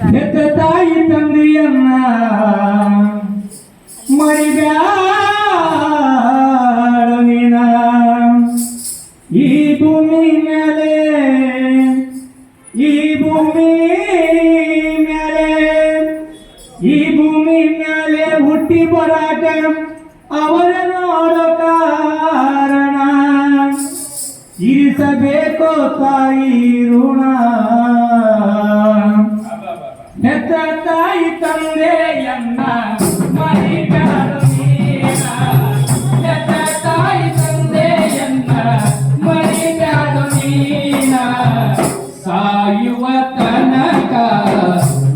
ಹೆತ್ತ ತಾಯಿ ತಂದೆಯನ್ನ ಮರಿಬ್ಯಾಡ ನೀನ. ಈ ಭೂಮಿ ಮೇಲೆ ಈ ಭೂಮಿ ಮೇಲೆ ಈ ಭೂಮಿ ಮೇಲೆ ಹುಟ್ಟಿ ಬರಾಟ ಅವರ ನೋಡೋ ಕಾರಣ ಇರಿಸಬೇಕೋ ತಾಯಿ ಋಣ. ಹೆತ್ತ ತಾಯಿ ತಂದೆಯನ್ನ ಮರಿಬ್ಯಾಡ ನೀನ. ಹೆತ್ತ ತಾಯಿ ತಂದೆಯನ್ನ ಮರಿಬ್ಯಾಡ ನೀನ. ಸಾಯುವ ತನಕ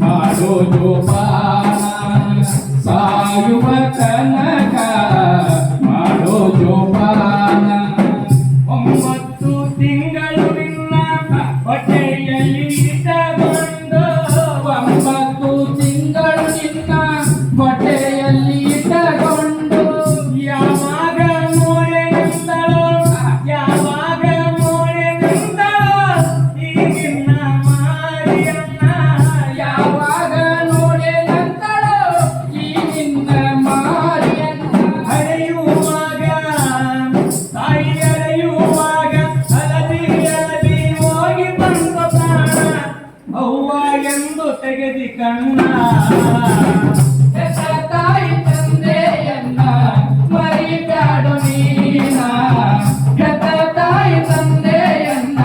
ಮಾಡೋ ಜೋಪಾನ. ಸಾಯುವ ತನಕ ಮಾಡೋ ಜೋಪಾನ. 9 ತಿಂಗಳು ನಿನ್ನ ಹೊಟ್ಟೆಯಲ್ಲಿ ಇಟ್ಟುಕೊಂಡು 9 ತಿಂಗಳು ನಿನ್ನ ಹೊಟ್ಟೆಯಲ್ಲಿ ಇಟ್ಟುಕೊಂಡು ಯಾವಾಗ ನೋಡೆ ನಿಂತಳೋ ಯಾವಾಗ ನೋಡೆ ನಿಂತಳೋ ಈ ನಿನ್ನ ಮಾರಿಯನ್ನ. ಯಾವಾಗ ನೋಡೆ ನಿಂತಳೋ ಈ ನಿನ್ನ ಮಾರಿಯನ್ನ. ಹಳೆಯುವಾಗ ತಾಯಿ ಹಳೆಯುವಾಗ ಅಲದಿ ಅಲದಿ ಹೋಗಿ ಬಂದ ಪ್ರಾಣ ಅವ್ವ ಎಂದು ತೆಗೆದಿ ಕಣ್ಣ. ಹೆತ್ತ ತಾಯಿ ತಂದೆಯನ್ನ ಮರಿಬ್ಯಾಡ ನೀನ. ಹೆತ್ತ ತಾಯಿ ತಂದೆಯನ್ನ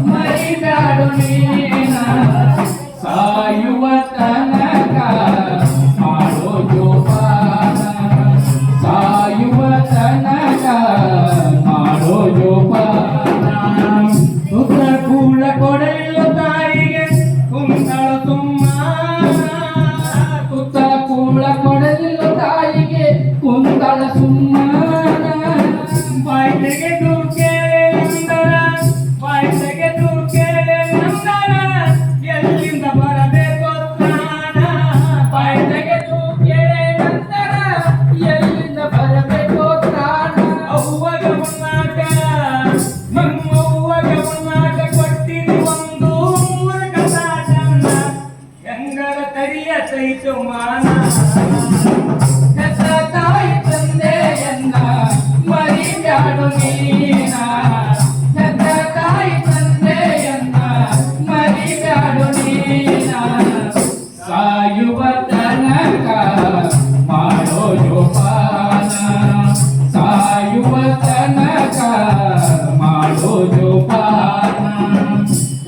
ಮರಿಬ್ಯಾಡ ನೀನ. ಸಾಯುವ ತನಕ ಮಾಡೋ ಜೋಪಾನ. ಸಾಯುವ ತನಕ ಮಾಡೋ ಜೋಪಾನ. ಸುತ್ತ ಕೂಡ ಕೊಡಲಿಲ್ಲ ತಾಯಿಗೆ ಕುಂತಳ ತುಮ್ಮ. ಸುತ್ತ ಕೂಡ ಕೊಡಲಿಲ್ಲ ತಾಯಿಗೆ ಕುಂತಳ ಸುಮ್ಮನ. ಬಾಯಿ ತೆಗೆದು ಕೇಳೆ ನಂದರ ಬಾಯಿ ತೆಗೆದು ಕೇಳೆ ನಂದರ ಎಲ್ಲಿಂದ ಬರಬೇಕು ಪ್ರಾಣ. ಬಾಯಿ ತೆಗೆದು ಕೇಳೆ ನಂತರ ಎಲ್ಲಿಂದ ಬರಬೇಕು ಪ್ರಾಣ. ಅವ್ವಗ ಉನ್ನಾಟ ನಮ್ಮವ್ವಗ ಉನ್ನಾಟ ಕೊಟ್ಟಿನಿ ಒಂದು ಮೂರ್ಖ ಸಾಟನ್ನ ಹೆಂಗರ ತರಿಯತೈತು ಮಾನ. ಹೆತ್ತ ತಾಯಿ ತಂದೆಯನ್ನ ಮರಿಬ್ಯಾಡ ನೀನ. ಹೆತ್ತ ತಾಯಿ ತಂದೆಯನ್ನ ಮರಿಬ್ಯಾಡ ನೀನ. ಸಾಯುವ ತನಕ ಮಾಡೋ ಜೋಪಾನ. ಸಾಯುವ ತನಕ ಮಾಡೋ ಜೋಪಾನ.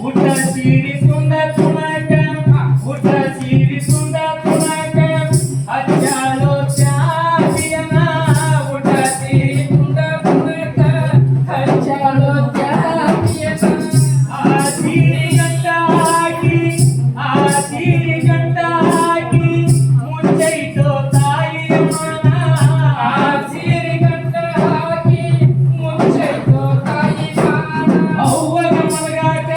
ಊಟ ಸೀರಿ ಸುಂದ ತುಣಕ ಊಟ ಸೀರಿ ಸುಂದ ತುಣಕ ಹಚ್ಚಾಳೋ ಚಾಪಿಯನ. ಊಟ ಸೀರಿ ಸುಂದ ತುಣಕ ಹಚ್ಚಾಳೋ ಚಾಪಿಯನ. ಆ ಸೀರಿ ಗಂಟ ಹಾಕಿ ಆ ಸೀರಿ ಗಂಟ ಹಾಕಿ ಮುಚ್ಚೈತೋ ತಾಯಿಯ ಮನ. ಆ ಸೀರಿ ಗಂಟ ಹಾಕಿ ಮುಚ್ಚೈತೋ ತಾಯಿ ಮನ. ಅವ್ವಗ ಮಲಗಾಕ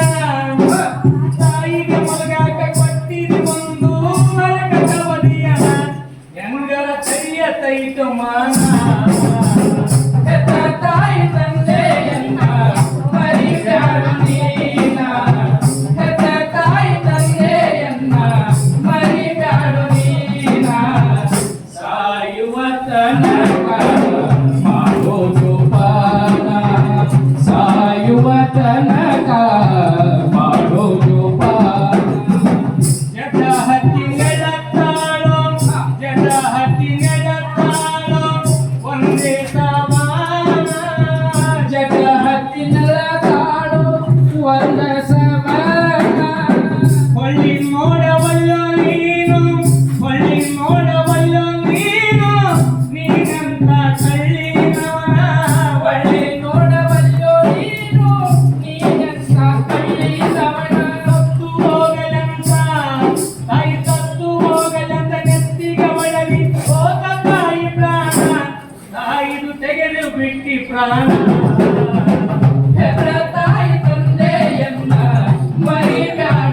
ತಾಯಿಗೆ ಮಲಗಾಕ ಕೊಟ್ಟಿನಿ ಒಂದು ಮರಕ ಕವಲಿಯನ ಹೆಂಗರ ತರಿಯತೈತು ಮಾನ. ಹೆತ್ತ ತಾಯಿ ತಂದೆಯನ್ನ ಮರಿಬ್ಯಾಡ ನೀನ. ಹೆತ್ತ ತಾಯಿ ತಂದೆಯನ್ನ ಮರಿಬ್ಯಾಡ ನೀನ. ಸಾಯುವ ತನಕ ಮಾಡೋ ಜೋಪಾನ. ಸಾಯುವ ತನಕ ಮಾಡೋ ಜೋಪಾನ. ಜಟ ಹತ್ತಿಗಳ ತಾಳೋ ಜಟ ಹತ್ತಿಗಳ ತಾಳೋ ಒಂದೇ ಸಮಾನ. ಜಟ ಹತ್ತಿಗಳ ತಾಳೋ ಒಂದ ಸಮಾನ. ಹೊಳ್ಳಿ ನೋಡವಲ್ಲೋ ನೀನು ಹೊಳ್ಳಿ ನೋಡವಲ್ಲೋ ನೀನು ನೀನಂತ ಕಳ್ಳಿನವನ. ಹೊಳ್ಳಿ ನೋಡವಲ್ಲೋ ನೀನು ನೀನಂತ ಕಳ್ಳಿನವನ. ಸತ್ತು ಹೋಗಲಂತ ತಾಯಿ ಸತ್ತು ಹೋಗಲಂತ ನೆತ್ತಿಗೆ ಒಳಗಿ ಹೋದ ತಾಯಿ ಪ್ರಾಣ. ತಾಯಿದು ತೆಗೆದು ಬಿಟ್ಟಿ ಪ್ರಾಣ. ಹೆತ್ತ ತಾಯಿ ತಂದೆಯನ್ನ ಮರಿಬ್ಯಾಡ